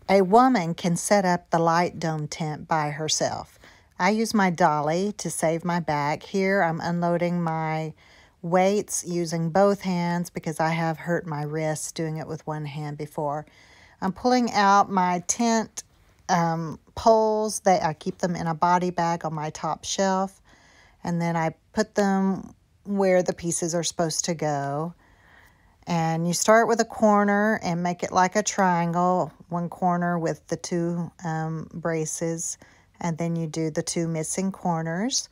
A woman can set up the light dome tent by herself. I use my dolly to save my back. Here I'm unloading my weights using both hands because I have hurt my wrists doing it with one hand before. I'm pulling out my tent poles. I keep them in a body bag on my top shelf, and then I put them where the pieces are supposed to go. And you start with a corner and make it like a triangle, one corner with the two braces, and then you do the two missing corners.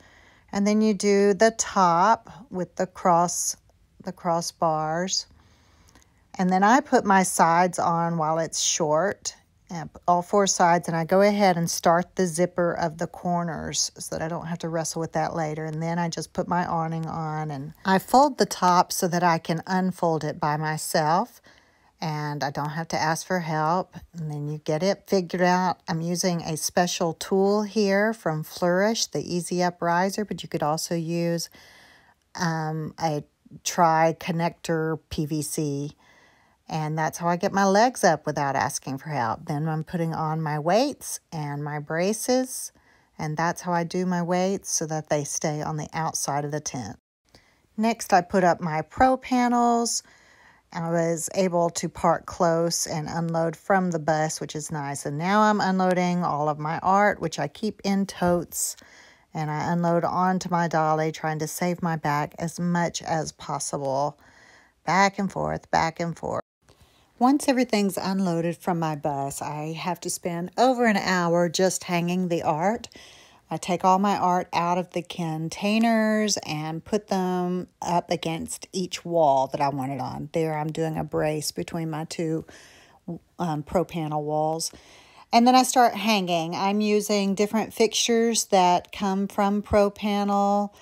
And then you do the top with the cross bars. And then I put my sides on while it's short, all four sides, and I go ahead and start the zipper of the corners so that I don't have to wrestle with that later. And then I just put my awning on, and I fold the top so that I can unfold it by myself, and I don't have to ask for help. And then you get it figured out. I'm using a special tool here from Flourish, the Easy Up Riser, but you could also use a tri-connector PVC. And that's how I get my legs up without asking for help. Then I'm putting on my weights and my braces, and that's how I do my weights so that they stay on the outside of the tent. Next, I put up my pro panels. I was able to park close and unload from the bus, which is nice. And now I'm unloading all of my art, which I keep in totes, and I unload onto my dolly, trying to save my back as much as possible. Back and forth, back and forth. Once everything's unloaded from my bus, I have to spend over an hour just hanging the art. I take all my art out of the containers and put them up against each wall that I want it on. There I'm doing a brace between my two pro panel walls. And then I start hanging. I'm using different fixtures that come from Pro Panel.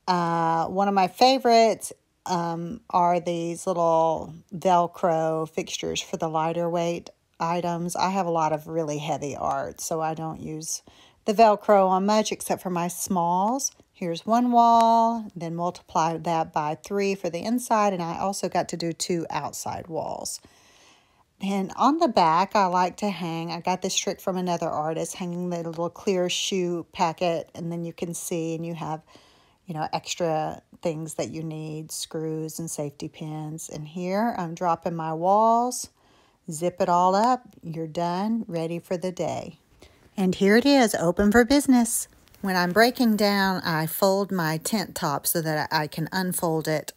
One of my favorites are these little Velcro fixtures for the lighter weight items. I have a lot of really heavy art, so I don't use the Velcro on much except for my smalls. Here's one wall, then multiply that by 3 for the inside, and I also got to do 2 outside walls. And on the back, I like to hang, I got this trick from another artist, hanging the little clear shoe packet, and then you can see, and you have extra things that you need, screws and safety pins. And here I'm dropping my walls, zip it all up, you're done, ready for the day. And here it is, open for business. When I'm breaking down, I fold my tent top so that I can unfold it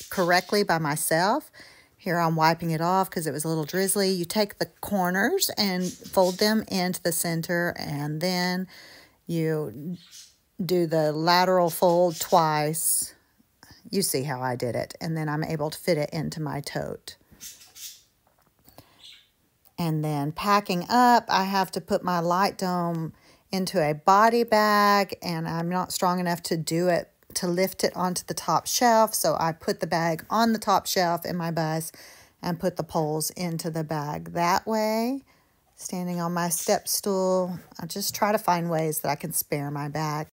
correctly by myself. Here I'm wiping it off because it was a little drizzly. You take the corners and fold them into the center, and then you do the lateral fold twice. You see how I did it. And then I'm able to fit it into my tote. And then packing up, I have to put my light dome into a body bag, and I'm not strong enough to lift it onto the top shelf. So I put the bag on the top shelf in my bus and put the poles into the bag that way. Standing on my step stool, I just try to find ways that I can spare my back.